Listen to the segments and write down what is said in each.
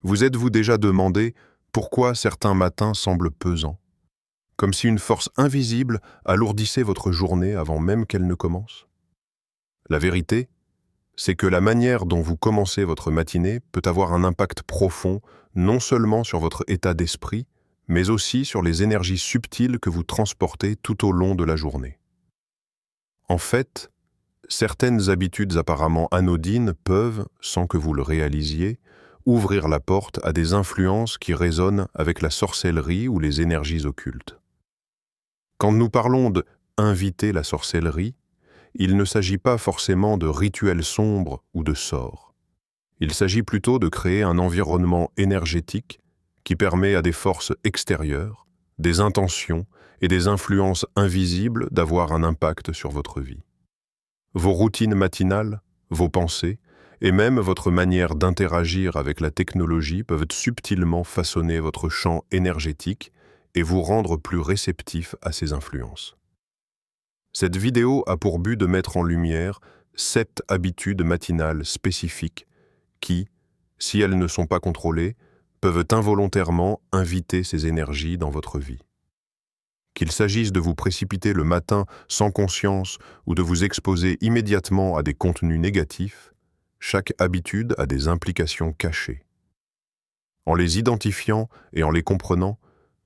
Vous êtes-vous déjà demandé pourquoi certains matins semblent pesants, comme si une force invisible alourdissait votre journée avant même qu'elle ne commence? La vérité, c'est que la manière dont vous commencez votre matinée peut avoir un impact profond non seulement sur votre état d'esprit, mais aussi sur les énergies subtiles que vous transportez tout au long de la journée. En fait, certaines habitudes apparemment anodines peuvent, sans que vous le réalisiez, ouvrir la porte à des influences qui résonnent avec la sorcellerie ou les énergies occultes. Quand nous parlons de «inviter la sorcellerie», il ne s'agit pas forcément de rituels sombres ou de sorts. Il s'agit plutôt de créer un environnement énergétique qui permet à des forces extérieures, des intentions et des influences invisibles d'avoir un impact sur votre vie. Vos routines matinales, vos pensées et même votre manière d'interagir avec la technologie peuvent subtilement façonner votre champ énergétique et vous rendre plus réceptif à ces influences. Cette vidéo a pour but de mettre en lumière 7 habitudes matinales spécifiques qui, si elles ne sont pas contrôlées, peuvent involontairement inviter ces énergies dans votre vie. Qu'il s'agisse de vous précipiter le matin sans conscience ou de vous exposer immédiatement à des contenus négatifs, chaque habitude a des implications cachées. En les identifiant et en les comprenant,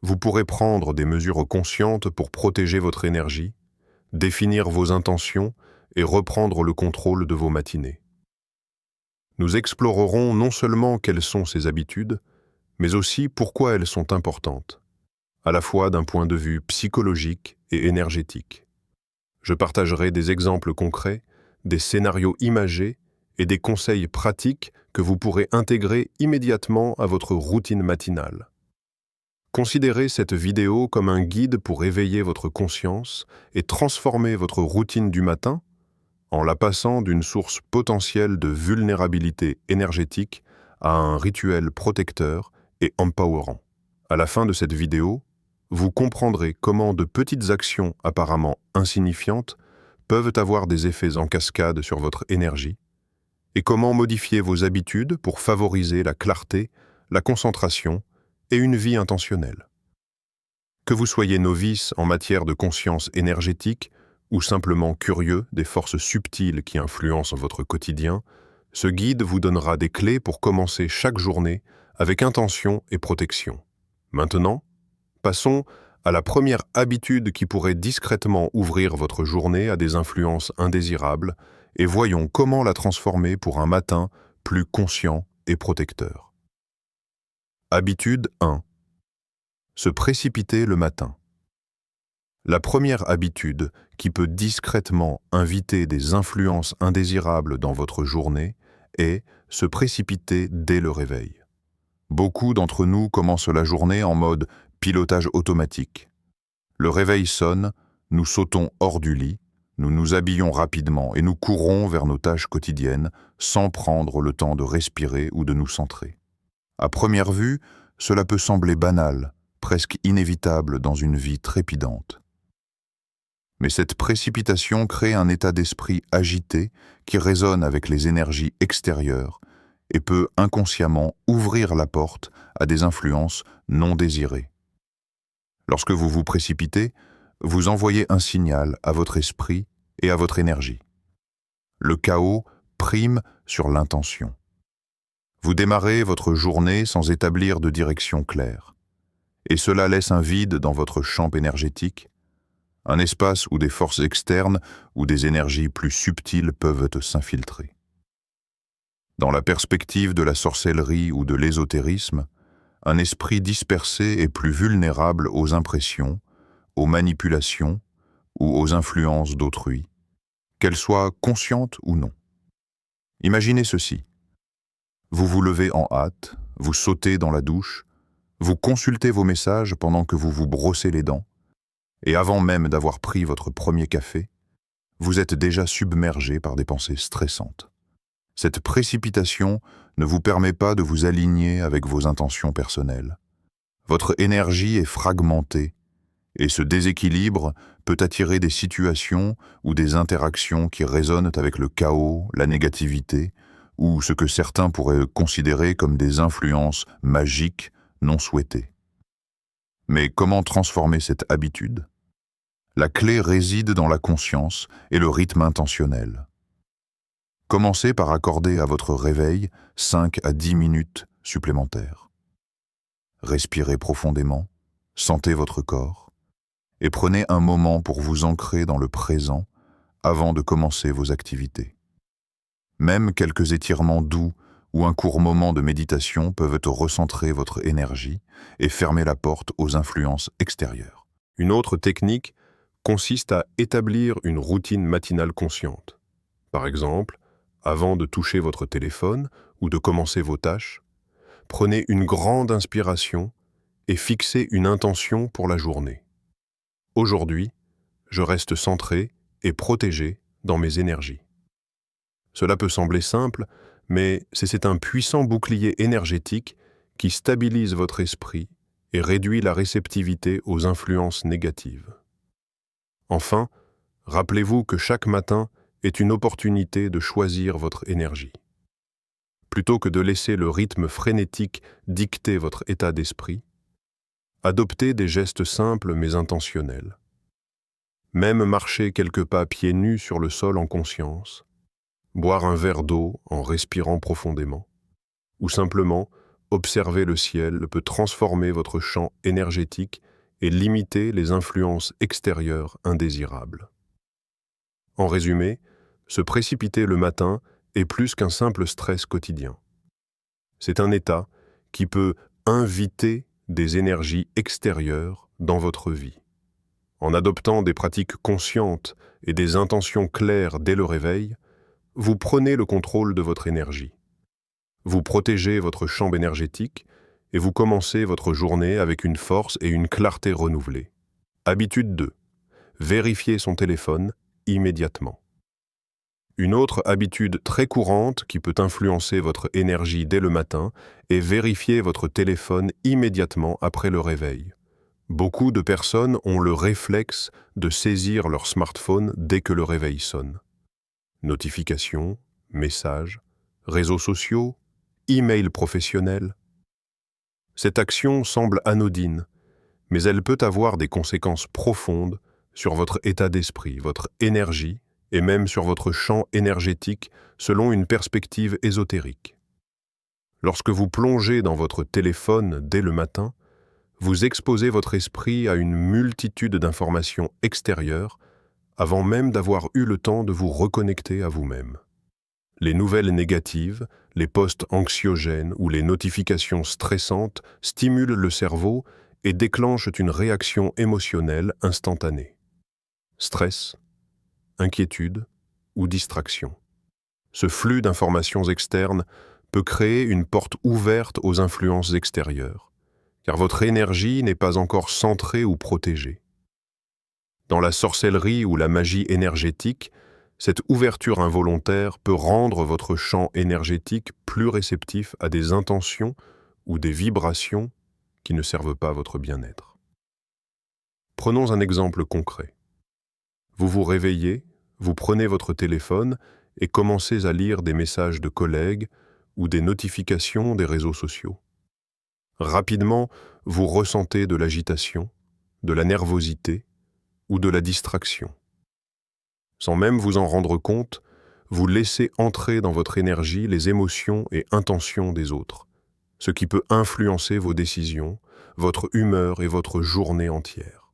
vous pourrez prendre des mesures conscientes pour protéger votre énergie, définir vos intentions et reprendre le contrôle de vos matinées. Nous explorerons non seulement quelles sont ces habitudes, mais aussi pourquoi elles sont importantes, à la fois d'un point de vue psychologique et énergétique. Je partagerai des exemples concrets, des scénarios imagés et des conseils pratiques que vous pourrez intégrer immédiatement à votre routine matinale. Considérez cette vidéo comme un guide pour éveiller votre conscience et transformer votre routine du matin en la passant d'une source potentielle de vulnérabilité énergétique à un rituel protecteur et empowerant. À la fin de cette vidéo, vous comprendrez comment de petites actions apparemment insignifiantes peuvent avoir des effets en cascade sur votre énergie et comment modifier vos habitudes pour favoriser la clarté, la concentration et une vie intentionnelle. Que vous soyez novice en matière de conscience énergétique ou simplement curieux des forces subtiles qui influencent votre quotidien, ce guide vous donnera des clés pour commencer chaque journée avec intention et protection. Maintenant, passons à la première habitude qui pourrait discrètement ouvrir votre journée à des influences indésirables et voyons comment la transformer pour un matin plus conscient et protecteur. Habitude 1. Se précipiter le matin. La première habitude qui peut discrètement inviter des influences indésirables dans votre journée est se précipiter dès le réveil. Beaucoup d'entre nous commencent la journée en mode pilotage automatique. Le réveil sonne, nous sautons hors du lit, nous nous habillons rapidement et nous courons vers nos tâches quotidiennes sans prendre le temps de respirer ou de nous centrer. À première vue, cela peut sembler banal, presque inévitable dans une vie trépidante. Mais cette précipitation crée un état d'esprit agité qui résonne avec les énergies extérieures et peut inconsciemment ouvrir la porte à des influences non désirées. Lorsque vous vous précipitez, vous envoyez un signal à votre esprit et à votre énergie. Le chaos prime sur l'intention. Vous démarrez votre journée sans établir de direction claire. Et cela laisse un vide dans votre champ énergétique, un espace où des forces externes ou des énergies plus subtiles peuvent s'infiltrer. Dans la perspective de la sorcellerie ou de l'ésotérisme, un esprit dispersé est plus vulnérable aux impressions, aux manipulations ou aux influences d'autrui, qu'elles soient conscientes ou non. Imaginez ceci. Vous vous levez en hâte, vous sautez dans la douche, vous consultez vos messages pendant que vous vous brossez les dents, et avant même d'avoir pris votre premier café, vous êtes déjà submergé par des pensées stressantes. Cette précipitation ne vous permet pas de vous aligner avec vos intentions personnelles. Votre énergie est fragmentée, et ce déséquilibre peut attirer des situations ou des interactions qui résonnent avec le chaos, la négativité, ou ce que certains pourraient considérer comme des influences magiques non souhaitées. Mais comment transformer cette habitude? La clé réside dans la conscience et le rythme intentionnel. Commencez par accorder à votre réveil 5 à 10 minutes supplémentaires. Respirez profondément, sentez votre corps et prenez un moment pour vous ancrer dans le présent avant de commencer vos activités. Même quelques étirements doux ou un court moment de méditation peuvent recentrer votre énergie et fermer la porte aux influences extérieures. Une autre technique consiste à établir une routine matinale consciente. Par exemple, avant de toucher votre téléphone ou de commencer vos tâches, prenez une grande inspiration et fixez une intention pour la journée. Aujourd'hui, je reste centré et protégé dans mes énergies. Cela peut sembler simple, mais c'est un puissant bouclier énergétique qui stabilise votre esprit et réduit la réceptivité aux influences négatives. Enfin, rappelez-vous que chaque matin est une opportunité de choisir votre énergie. Plutôt que de laisser le rythme frénétique dicter votre état d'esprit, adoptez des gestes simples mais intentionnels. Même marcher quelques pas pieds nus sur le sol en conscience, boire un verre d'eau en respirant profondément, ou simplement observer le ciel peut transformer votre champ énergétique et limiter les influences extérieures indésirables. En résumé, se précipiter le matin est plus qu'un simple stress quotidien. C'est un état qui peut inviter des énergies extérieures dans votre vie. En adoptant des pratiques conscientes et des intentions claires dès le réveil, vous prenez le contrôle de votre énergie. Vous protégez votre champ énergétique et vous commencez votre journée avec une force et une clarté renouvelées. Habitude 2. Vérifiez son téléphone immédiatement. Une autre habitude très courante qui peut influencer votre énergie dès le matin est vérifier votre téléphone immédiatement après le réveil. Beaucoup de personnes ont le réflexe de saisir leur smartphone dès que le réveil sonne. Notifications, messages, réseaux sociaux, emails professionnels. Cette action semble anodine, mais elle peut avoir des conséquences profondes sur votre état d'esprit, votre énergie et même sur votre champ énergétique selon une perspective ésotérique. Lorsque vous plongez dans votre téléphone dès le matin, vous exposez votre esprit à une multitude d'informations extérieures avant même d'avoir eu le temps de vous reconnecter à vous-même. Les nouvelles négatives, les posts anxiogènes ou les notifications stressantes stimulent le cerveau et déclenchent une réaction émotionnelle instantanée. Stress, inquiétude ou distraction. Ce flux d'informations externes peut créer une porte ouverte aux influences extérieures, car votre énergie n'est pas encore centrée ou protégée. Dans la sorcellerie ou la magie énergétique, cette ouverture involontaire peut rendre votre champ énergétique plus réceptif à des intentions ou des vibrations qui ne servent pas votre bien-être. Prenons un exemple concret. Vous vous réveillez, vous prenez votre téléphone et commencez à lire des messages de collègues ou des notifications des réseaux sociaux. Rapidement, vous ressentez de l'agitation, de la nervosité ou de la distraction. Sans même vous en rendre compte, vous laissez entrer dans votre énergie les émotions et intentions des autres, ce qui peut influencer vos décisions, votre humeur et votre journée entière.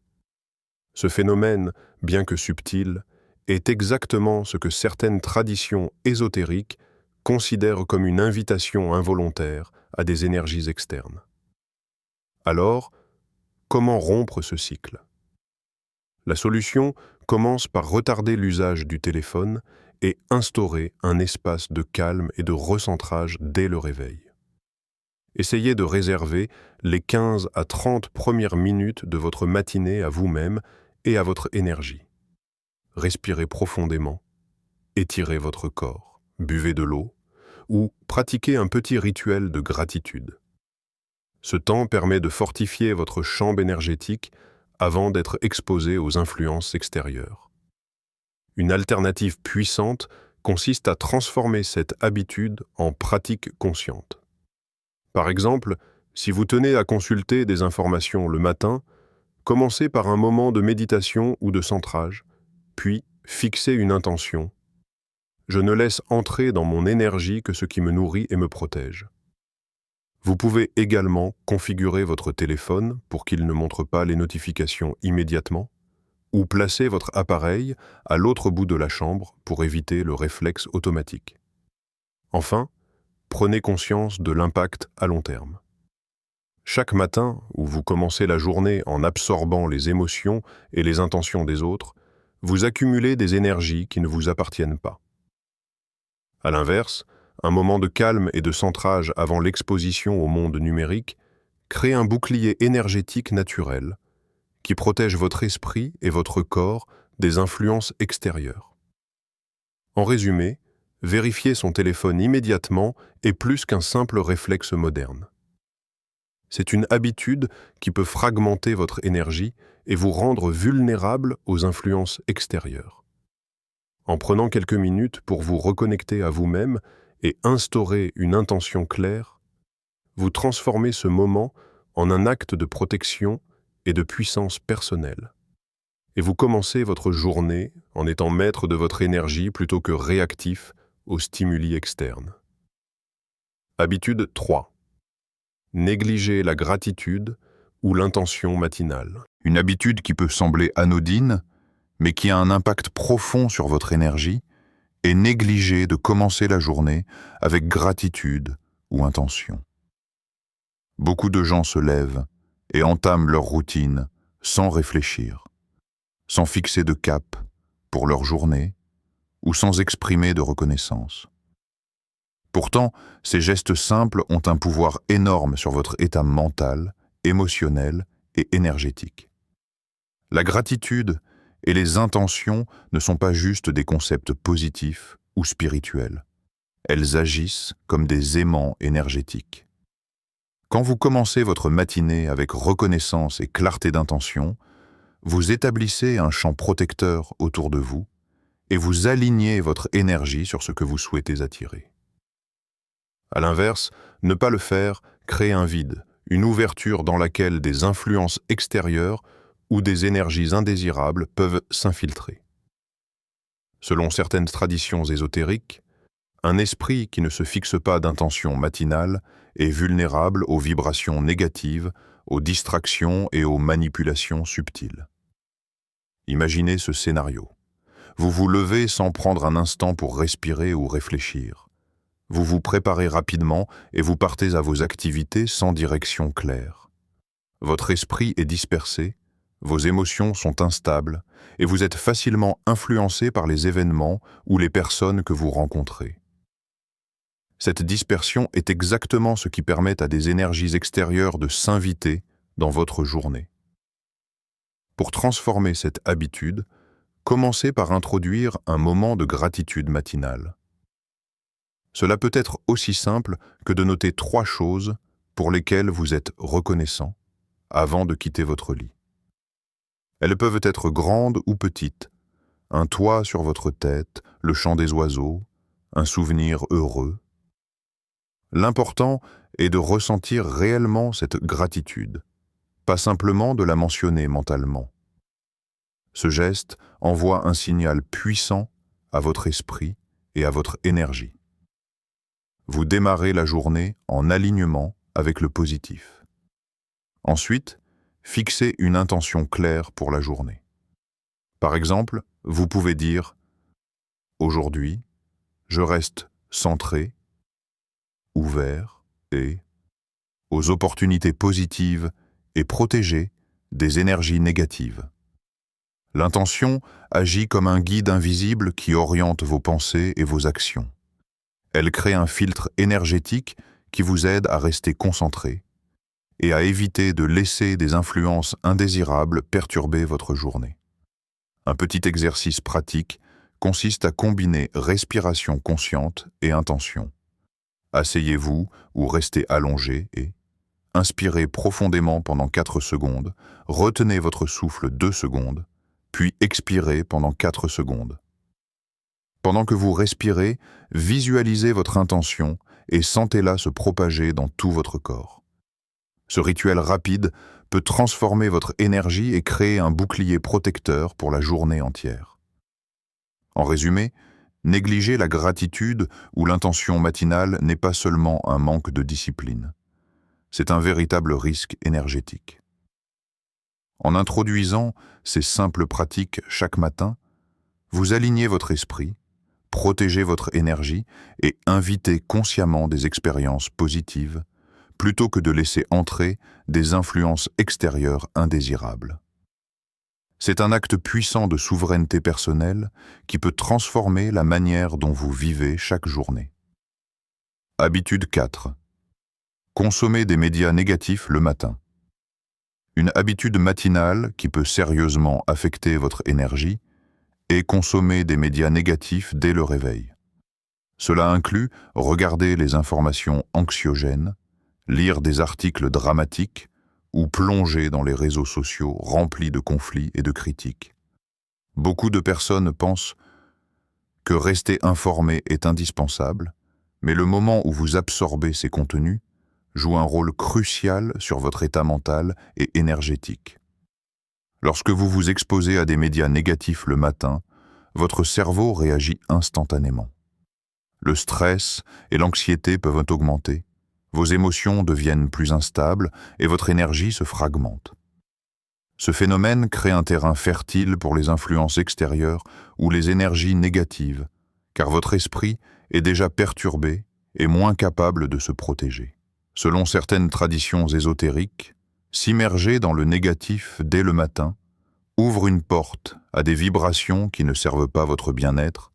Ce phénomène, bien que subtil, est exactement ce que certaines traditions ésotériques considèrent comme une invitation involontaire à des énergies externes. Alors, comment rompre ce cycle? La solution commence par retarder l'usage du téléphone et instaurer un espace de calme et de recentrage dès le réveil. Essayez de réserver les 15 à 30 premières minutes de votre matinée à vous-même et à votre énergie. Respirez profondément, étirez votre corps, buvez de l'eau ou pratiquez un petit rituel de gratitude. Ce temps permet de fortifier votre champ énergétique avant d'être exposé aux influences extérieures. Une alternative puissante consiste à transformer cette habitude en pratique consciente. Par exemple, si vous tenez à consulter des informations le matin, commencez par un moment de méditation ou de centrage, puis fixez une intention. Je ne laisse entrer dans mon énergie que ce qui me nourrit et me protège. Vous pouvez également configurer votre téléphone pour qu'il ne montre pas les notifications immédiatement, ou placer votre appareil à l'autre bout de la chambre pour éviter le réflexe automatique. Enfin, prenez conscience de l'impact à long terme. Chaque matin où vous commencez la journée en absorbant les émotions et les intentions des autres, vous accumulez des énergies qui ne vous appartiennent pas. À l'inverse, un moment de calme et de centrage avant l'exposition au monde numérique crée un bouclier énergétique naturel qui protège votre esprit et votre corps des influences extérieures. En résumé, vérifier son téléphone immédiatement est plus qu'un simple réflexe moderne. C'est une habitude qui peut fragmenter votre énergie et vous rendre vulnérable aux influences extérieures. En prenant quelques minutes pour vous reconnecter à vous-même et instaurer une intention claire, vous transformez ce moment en un acte de protection et de puissance personnelle. Et vous commencez votre journée en étant maître de votre énergie plutôt que réactif aux stimuli externes. Habitude 3. Négliger la gratitude ou l'intention matinale. Une habitude qui peut sembler anodine, mais qui a un impact profond sur votre énergie, est négliger de commencer la journée avec gratitude ou intention. Beaucoup de gens se lèvent et entament leur routine sans réfléchir, sans fixer de cap pour leur journée ou sans exprimer de reconnaissance. Pourtant, ces gestes simples ont un pouvoir énorme sur votre état mental, émotionnel et énergétique. La gratitude et les intentions ne sont pas juste des concepts positifs ou spirituels. Elles agissent comme des aimants énergétiques. Quand vous commencez votre matinée avec reconnaissance et clarté d'intention, vous établissez un champ protecteur autour de vous et vous alignez votre énergie sur ce que vous souhaitez attirer. À l'inverse, ne pas le faire crée un vide, une ouverture dans laquelle des influences extérieures ou des énergies indésirables peuvent s'infiltrer. Selon certaines traditions ésotériques, un esprit qui ne se fixe pas d'intention matinale est vulnérable aux vibrations négatives, aux distractions et aux manipulations subtiles. Imaginez ce scénario. Vous vous levez sans prendre un instant pour respirer ou réfléchir. Vous vous préparez rapidement et vous partez à vos activités sans direction claire. Votre esprit est dispersé, vos émotions sont instables et vous êtes facilement influencé par les événements ou les personnes que vous rencontrez. Cette dispersion est exactement ce qui permet à des énergies extérieures de s'inviter dans votre journée. Pour transformer cette habitude, commencez par introduire un moment de gratitude matinale. Cela peut être aussi simple que de noter 3 choses pour lesquelles vous êtes reconnaissant avant de quitter votre lit. Elles peuvent être grandes ou petites, un toit sur votre tête, le chant des oiseaux, un souvenir heureux. L'important est de ressentir réellement cette gratitude, pas simplement de la mentionner mentalement. Ce geste envoie un signal puissant à votre esprit et à votre énergie. Vous démarrez la journée en alignement avec le positif. Ensuite, fixez une intention claire pour la journée. Par exemple, vous pouvez dire « Aujourd'hui, je reste centré, ouvert et aux opportunités positives et protégé des énergies négatives. » L'intention agit comme un guide invisible qui oriente vos pensées et vos actions. Elle crée un filtre énergétique qui vous aide à rester concentré et à éviter de laisser des influences indésirables perturber votre journée. Un petit exercice pratique consiste à combiner respiration consciente et intention. Asseyez-vous ou restez allongé et inspirez profondément pendant 4 secondes, retenez votre souffle 2 secondes, puis expirez pendant 4 secondes. Pendant que vous respirez, visualisez votre intention et sentez-la se propager dans tout votre corps. Ce rituel rapide peut transformer votre énergie et créer un bouclier protecteur pour la journée entière. En résumé, négliger la gratitude ou l'intention matinale n'est pas seulement un manque de discipline. C'est un véritable risque énergétique. En introduisant ces simples pratiques chaque matin, vous alignez votre esprit, protégez votre énergie et invitez consciemment des expériences positives, plutôt que de laisser entrer des influences extérieures indésirables. C'est un acte puissant de souveraineté personnelle qui peut transformer la manière dont vous vivez chaque journée. Habitude 4. Consommer des médias négatifs le matin. Une habitude matinale qui peut sérieusement affecter votre énergie est consommer des médias négatifs dès le réveil. Cela inclut regarder les informations anxiogènes, lire des articles dramatiques ou plonger dans les réseaux sociaux remplis de conflits et de critiques. Beaucoup de personnes pensent que rester informé est indispensable, mais le moment où vous absorbez ces contenus joue un rôle crucial sur votre état mental et énergétique. Lorsque vous vous exposez à des médias négatifs le matin, votre cerveau réagit instantanément. Le stress et l'anxiété peuvent augmenter, vos émotions deviennent plus instables et votre énergie se fragmente. Ce phénomène crée un terrain fertile pour les influences extérieures ou les énergies négatives, car votre esprit est déjà perturbé et moins capable de se protéger. Selon certaines traditions ésotériques, s'immerger dans le négatif dès le matin ouvre une porte à des vibrations qui ne servent pas votre bien-être,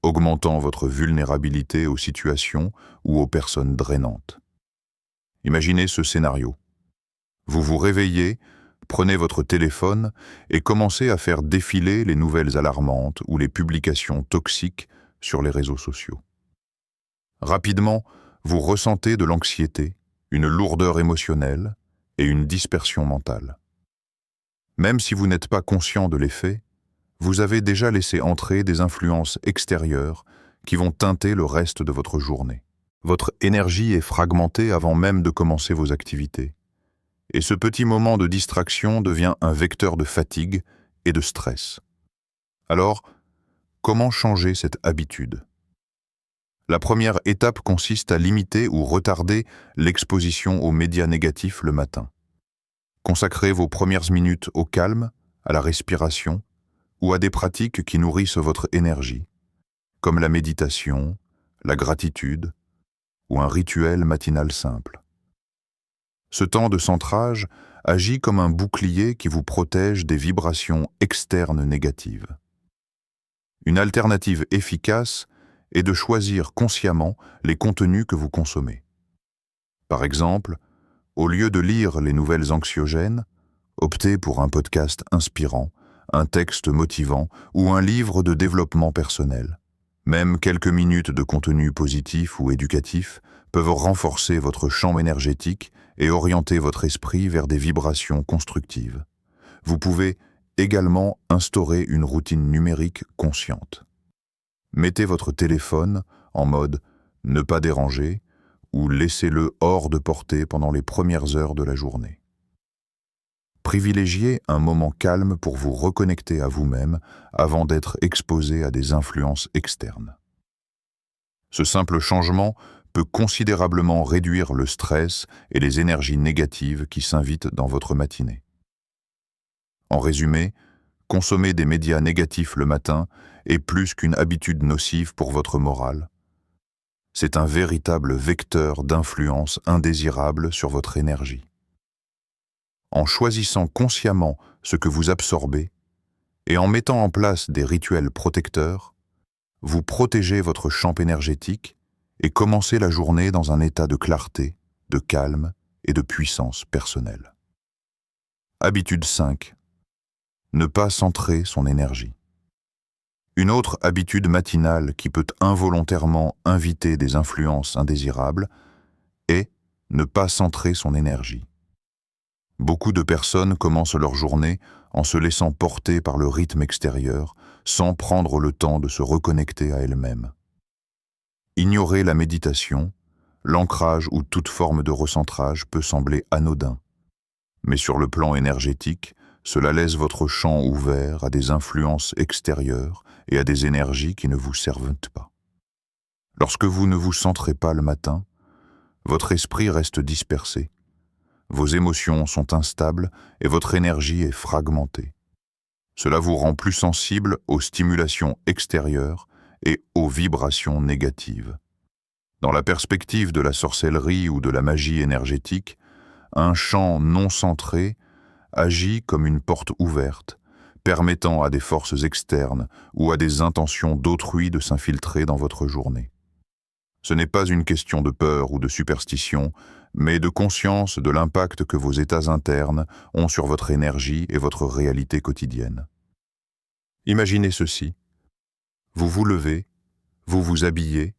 augmentant votre vulnérabilité aux situations ou aux personnes drainantes. Imaginez ce scénario. Vous vous réveillez, prenez votre téléphone et commencez à faire défiler les nouvelles alarmantes ou les publications toxiques sur les réseaux sociaux. Rapidement, vous ressentez de l'anxiété, une lourdeur émotionnelle et une dispersion mentale. Même si vous n'êtes pas conscient de l'effet, vous avez déjà laissé entrer des influences extérieures qui vont teinter le reste de votre journée. Votre énergie est fragmentée avant même de commencer vos activités. Et ce petit moment de distraction devient un vecteur de fatigue et de stress. Alors, comment changer cette habitude ? La première étape consiste à limiter ou retarder l'exposition aux médias négatifs le matin. Consacrez vos premières minutes au calme, à la respiration ou à des pratiques qui nourrissent votre énergie, comme la méditation, la gratitude ou un rituel matinal simple. Ce temps de centrage agit comme un bouclier qui vous protège des vibrations externes négatives. Une alternative efficace est de choisir consciemment les contenus que vous consommez. Par exemple, au lieu de lire les nouvelles anxiogènes, optez pour un podcast inspirant, un texte motivant ou un livre de développement personnel. Même quelques minutes de contenu positif ou éducatif peuvent renforcer votre champ énergétique et orienter votre esprit vers des vibrations constructives. Vous pouvez également instaurer une routine numérique consciente. Mettez votre téléphone en mode « ne pas déranger » ou laissez-le hors de portée pendant les premières heures de la journée. Privilégiez un moment calme pour vous reconnecter à vous-même avant d'être exposé à des influences externes. Ce simple changement peut considérablement réduire le stress et les énergies négatives qui s'invitent dans votre matinée. En résumé, consommer des médias négatifs le matin est plus qu'une habitude nocive pour votre morale. C'est un véritable vecteur d'influence indésirable sur votre énergie. En choisissant consciemment ce que vous absorbez et en mettant en place des rituels protecteurs, vous protégez votre champ énergétique et commencez la journée dans un état de clarté, de calme et de puissance personnelle. Habitude 5. Ne pas centrer son énergie. Une autre habitude matinale qui peut involontairement inviter des influences indésirables est ne pas centrer son énergie. Beaucoup de personnes commencent leur journée en se laissant porter par le rythme extérieur, sans prendre le temps de se reconnecter à elle-même. Ignorer la méditation, l'ancrage ou toute forme de recentrage peut sembler anodin. Mais sur le plan énergétique, cela laisse votre champ ouvert à des influences extérieures et à des énergies qui ne vous servent pas. Lorsque vous ne vous centrez pas le matin, votre esprit reste dispersé, vos émotions sont instables et votre énergie est fragmentée. Cela vous rend plus sensible aux stimulations extérieures et aux vibrations négatives. Dans la perspective de la sorcellerie ou de la magie énergétique, un champ non centré agit comme une porte ouverte, permettant à des forces externes ou à des intentions d'autrui de s'infiltrer dans votre journée. Ce n'est pas une question de peur ou de superstition, mais de conscience de l'impact que vos états internes ont sur votre énergie et votre réalité quotidienne. Imaginez ceci. Vous vous levez, vous vous habillez,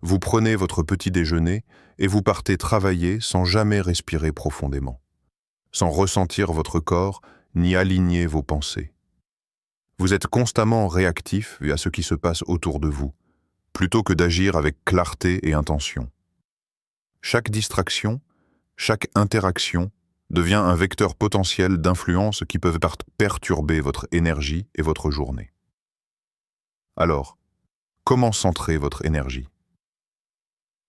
vous prenez votre petit déjeuner et vous partez travailler sans jamais respirer profondément, sans ressentir votre corps ni aligner vos pensées. Vous êtes constamment réactif à ce qui se passe autour de vous, plutôt que d'agir avec clarté et intention. Chaque distraction, chaque interaction devient un vecteur potentiel d'influence qui peuvent perturber votre énergie et votre journée. Alors, comment centrer votre énergie?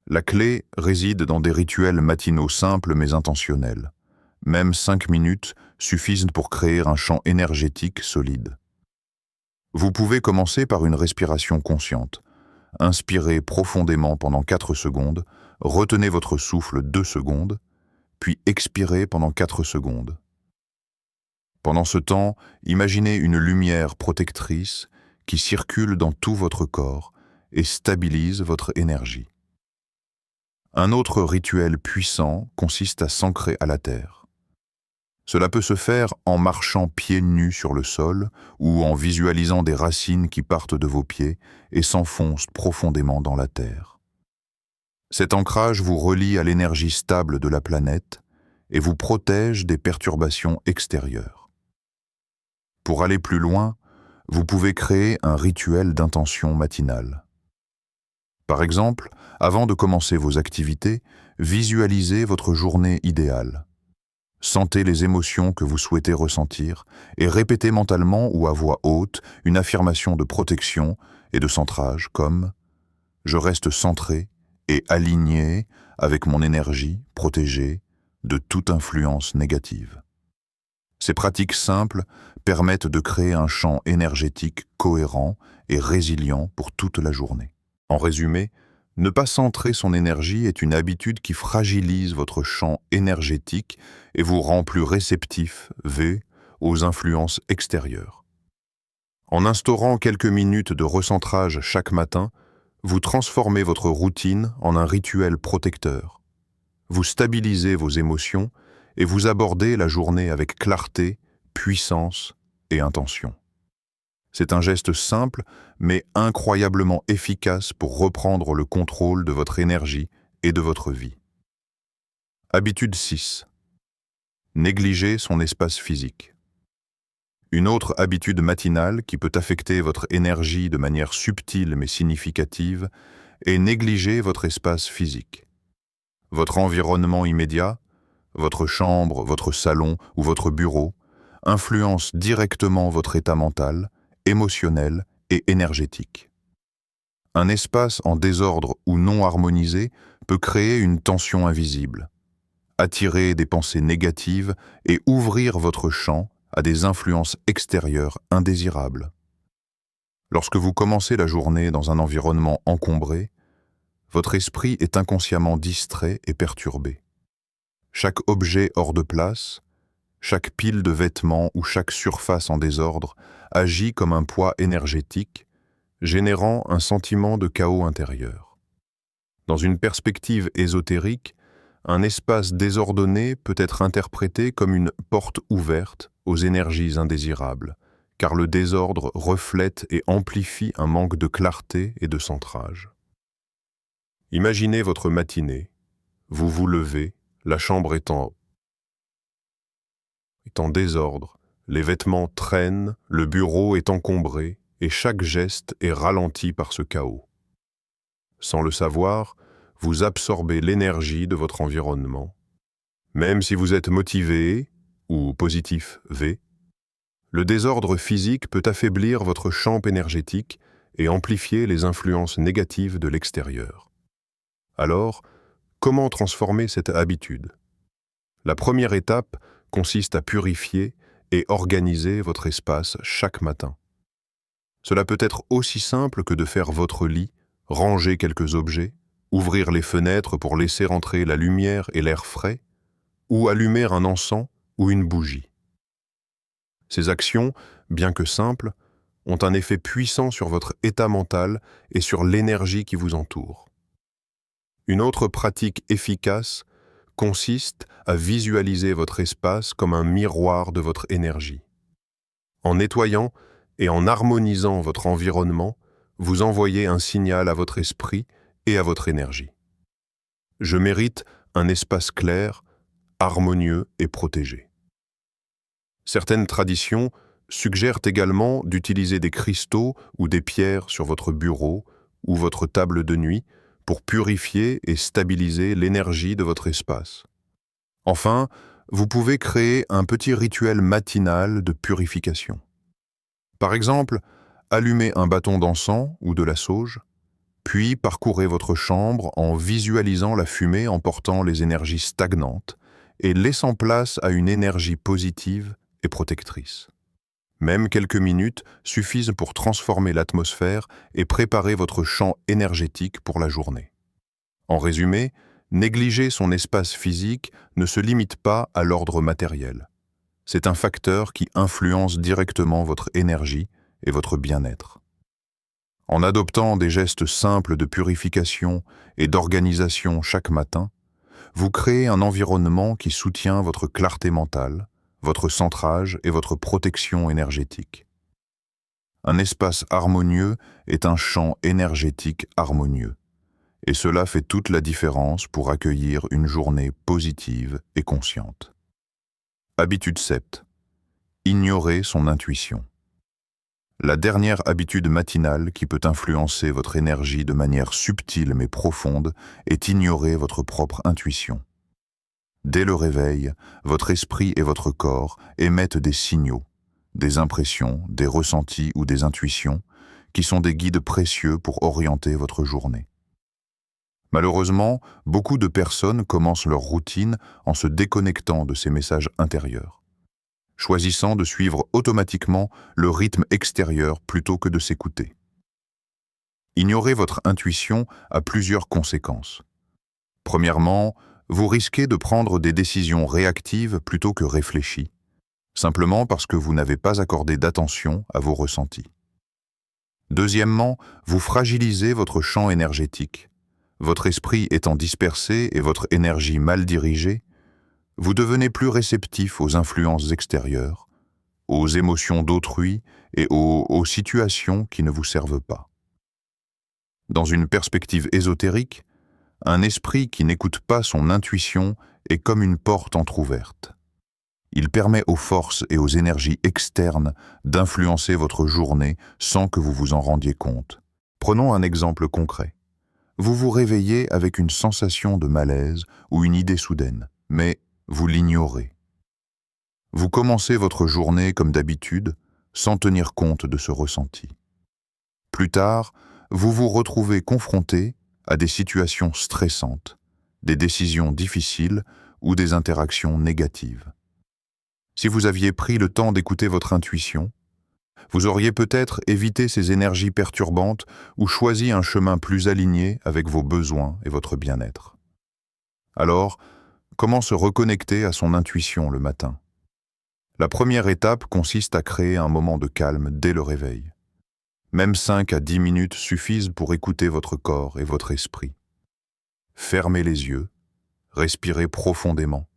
La clé réside dans des rituels matinaux simples mais intentionnels. Même 5 minutes suffisent pour créer un champ énergétique solide. Vous pouvez commencer par une respiration consciente. Inspirez profondément pendant 4 secondes, retenez votre souffle 2 secondes, puis expirez pendant 4 secondes. Pendant ce temps, imaginez une lumière protectrice qui circule dans tout votre corps et stabilise votre énergie. Un autre rituel puissant consiste à s'ancrer à la terre. Cela peut se faire en marchant pieds nus sur le sol ou en visualisant des racines qui partent de vos pieds et s'enfoncent profondément dans la terre. Cet ancrage vous relie à l'énergie stable de la planète et vous protège des perturbations extérieures. Pour aller plus loin, vous pouvez créer un rituel d'intention matinale. Par exemple, avant de commencer vos activités, visualisez votre journée idéale. Sentez les émotions que vous souhaitez ressentir et répétez mentalement ou à voix haute une affirmation de protection et de centrage comme « Je reste centré et aligné avec mon énergie protégée de toute influence négative ». Ces pratiques simples permettent de créer un champ énergétique cohérent et résilient pour toute la journée. En résumé, ne pas centrer son énergie est une habitude qui fragilise votre champ énergétique et vous rend plus réceptif, aux influences extérieures. En instaurant quelques minutes de recentrage chaque matin, vous transformez votre routine en un rituel protecteur. Vous stabilisez vos émotions et vous abordez la journée avec clarté, puissance et intention. C'est un geste simple, mais incroyablement efficace pour reprendre le contrôle de votre énergie et de votre vie. Habitude 6. Négliger son espace physique. Une autre habitude matinale qui peut affecter votre énergie de manière subtile mais significative est négliger votre espace physique. Votre environnement immédiat, votre chambre, votre salon ou votre bureau, influence directement votre état mental, émotionnel et énergétique. Un espace en désordre ou non harmonisé peut créer une tension invisible, attirer des pensées négatives et ouvrir votre champ à des influences extérieures indésirables. Lorsque vous commencez la journée dans un environnement encombré, votre esprit est inconsciemment distrait et perturbé. Chaque objet hors de place, chaque pile de vêtements ou chaque surface en désordre agit comme un poids énergétique, générant un sentiment de chaos intérieur. Dans une perspective ésotérique, un espace désordonné peut être interprété comme une porte ouverte aux énergies indésirables, car le désordre reflète et amplifie un manque de clarté et de centrage. Imaginez votre matinée, vous vous levez, la chambre est en désordre, Les vêtements traînent, le bureau est encombré et chaque geste est ralenti par ce chaos. Sans le savoir, vous absorbez l'énergie de votre environnement. Même si vous êtes motivé ou positif V, le désordre physique peut affaiblir votre champ énergétique et amplifier les influences négatives de l'extérieur. Alors, comment transformer cette habitude? La première étape consiste à purifier et organiser votre espace chaque matin. Cela peut être aussi simple que de faire votre lit, ranger quelques objets, ouvrir les fenêtres pour laisser entrer la lumière et l'air frais, ou allumer un encens ou une bougie. Ces actions, bien que simples, ont un effet puissant sur votre état mental et sur l'énergie qui vous entoure. Une autre pratique efficace consiste à visualiser votre espace comme un miroir de votre énergie. En nettoyant et en harmonisant votre environnement, vous envoyez un signal à votre esprit et à votre énergie. Je mérite un espace clair, harmonieux et protégé. Certaines traditions suggèrent également d'utiliser des cristaux ou des pierres sur votre bureau ou votre table de nuit pour purifier et stabiliser l'énergie de votre espace. Enfin, vous pouvez créer un petit rituel matinal de purification. Par exemple, allumez un bâton d'encens ou de la sauge, puis parcourez votre chambre en visualisant la fumée emportant les énergies stagnantes et laissant place à une énergie positive et protectrice. Même quelques minutes suffisent pour transformer l'atmosphère et préparer votre champ énergétique pour la journée. En résumé, négliger son espace physique ne se limite pas à l'ordre matériel. C'est un facteur qui influence directement votre énergie et votre bien-être. En adoptant des gestes simples de purification et d'organisation chaque matin, vous créez un environnement qui soutient votre clarté mentale, votre centrage et votre protection énergétique. Un espace harmonieux est un champ énergétique harmonieux, et cela fait toute la différence pour accueillir une journée positive et consciente. Habitude 7. Ignorer son intuition. La dernière habitude matinale qui peut influencer votre énergie de manière subtile mais profonde est ignorer votre propre intuition. Dès le réveil, votre esprit et votre corps émettent des signaux, des impressions, des ressentis ou des intuitions qui sont des guides précieux pour orienter votre journée. Malheureusement, beaucoup de personnes commencent leur routine en se déconnectant de ces messages intérieurs, choisissant de suivre automatiquement le rythme extérieur plutôt que de s'écouter. Ignorer votre intuition a plusieurs conséquences. Premièrement, vous risquez de prendre des décisions réactives plutôt que réfléchies, simplement parce que vous n'avez pas accordé d'attention à vos ressentis. Deuxièmement, vous fragilisez votre champ énergétique. Votre esprit étant dispersé et votre énergie mal dirigée, vous devenez plus réceptif aux influences extérieures, aux émotions d'autrui et aux situations qui ne vous servent pas. Dans une perspective ésotérique, un esprit qui n'écoute pas son intuition est comme une porte entr'ouverte. Il permet aux forces et aux énergies externes d'influencer votre journée sans que vous vous en rendiez compte. Prenons un exemple concret. Vous vous réveillez avec une sensation de malaise ou une idée soudaine, mais vous l'ignorez. Vous commencez votre journée comme d'habitude, sans tenir compte de ce ressenti. Plus tard, vous vous retrouvez confronté à des situations stressantes, des décisions difficiles ou des interactions négatives. Si vous aviez pris le temps d'écouter votre intuition, vous auriez peut-être évité ces énergies perturbantes ou choisi un chemin plus aligné avec vos besoins et votre bien-être. Alors, comment se reconnecter à son intuition le matin? La première étape consiste à créer un moment de calme dès le réveil. Même 5 à 10 minutes suffisent pour écouter votre corps et votre esprit. Fermez les yeux, respirez profondément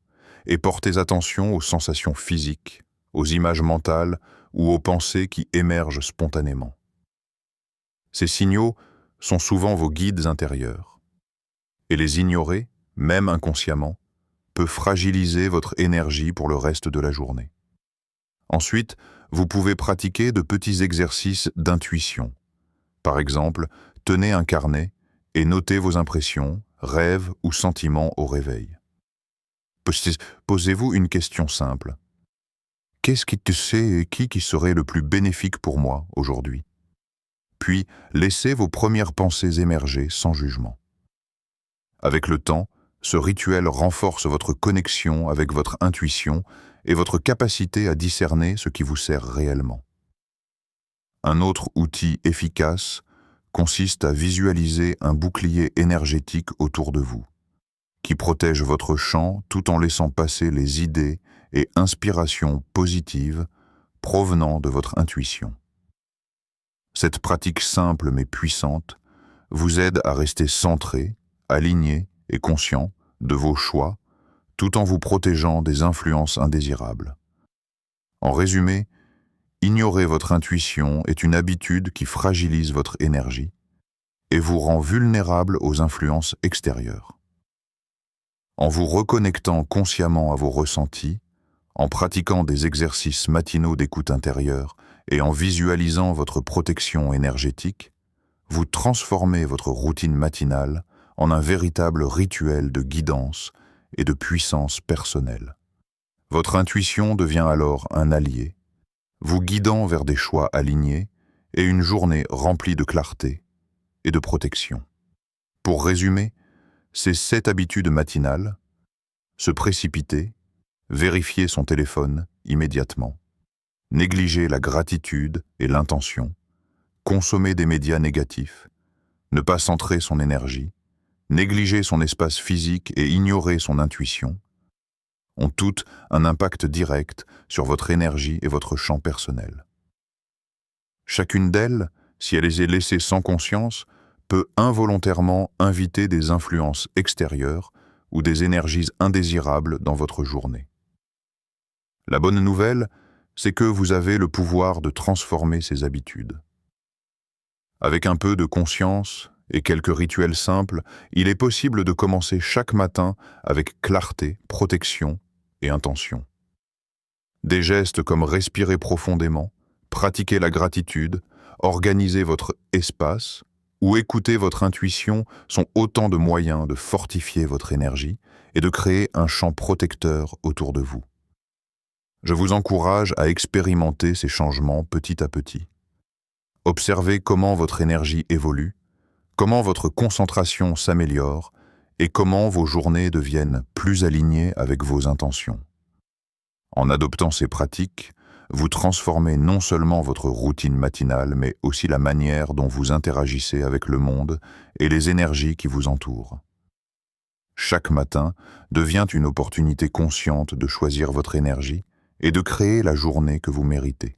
et portez attention aux sensations physiques, aux images mentales ou aux pensées qui émergent spontanément. Ces signaux sont souvent vos guides intérieurs. Et les ignorer, même inconsciemment, peut fragiliser votre énergie pour le reste de la journée. Ensuite, vous pouvez pratiquer de petits exercices d'intuition. Par exemple, tenez un carnet et notez vos impressions, rêves ou sentiments au réveil. Posez-vous une question simple. Qu'est-ce qui te sait et qui serait le plus bénéfique pour moi aujourd'hui? Puis, laissez vos premières pensées émerger sans jugement. Avec le temps, ce rituel renforce votre connexion avec votre intuition et votre capacité à discerner ce qui vous sert réellement. Un autre outil efficace consiste à visualiser un bouclier énergétique autour de vous, qui protège votre champ tout en laissant passer les idées et inspirations positives provenant de votre intuition. Cette pratique simple mais puissante vous aide à rester centré, aligné et conscient de vos choix, tout en vous protégeant des influences indésirables. En résumé, ignorer votre intuition est une habitude qui fragilise votre énergie et vous rend vulnérable aux influences extérieures. En vous reconnectant consciemment à vos ressentis, en pratiquant des exercices matinaux d'écoute intérieure et en visualisant votre protection énergétique, vous transformez votre routine matinale en un véritable rituel de guidance et de puissance personnelle. Votre intuition devient alors un allié, vous guidant vers des choix alignés et une journée remplie de clarté et de protection. Pour résumer, ces 7 habitudes matinales: se précipiter, vérifier son téléphone immédiatement, négliger la gratitude et l'intention, consommer des médias négatifs, ne pas centrer son énergie, négliger son espace physique et ignorer son intuition, ont toutes un impact direct sur votre énergie et votre champ personnel. Chacune d'elles, si elle est laissée sans conscience, peut involontairement inviter des influences extérieures ou des énergies indésirables dans votre journée. La bonne nouvelle, c'est que vous avez le pouvoir de transformer ces habitudes. Avec un peu de conscience et quelques rituels simples, il est possible de commencer chaque matin avec clarté, protection et intention. Des gestes comme respirer profondément, pratiquer la gratitude, organiser votre espace ou écouter votre intuition sont autant de moyens de fortifier votre énergie et de créer un champ protecteur autour de vous. Je vous encourage à expérimenter ces changements petit à petit. Observez comment votre énergie évolue, comment votre concentration s'améliore et comment vos journées deviennent plus alignées avec vos intentions. En adoptant ces pratiques, vous transformez non seulement votre routine matinale, mais aussi la manière dont vous interagissez avec le monde et les énergies qui vous entourent. Chaque matin devient une opportunité consciente de choisir votre énergie et de créer la journée que vous méritez.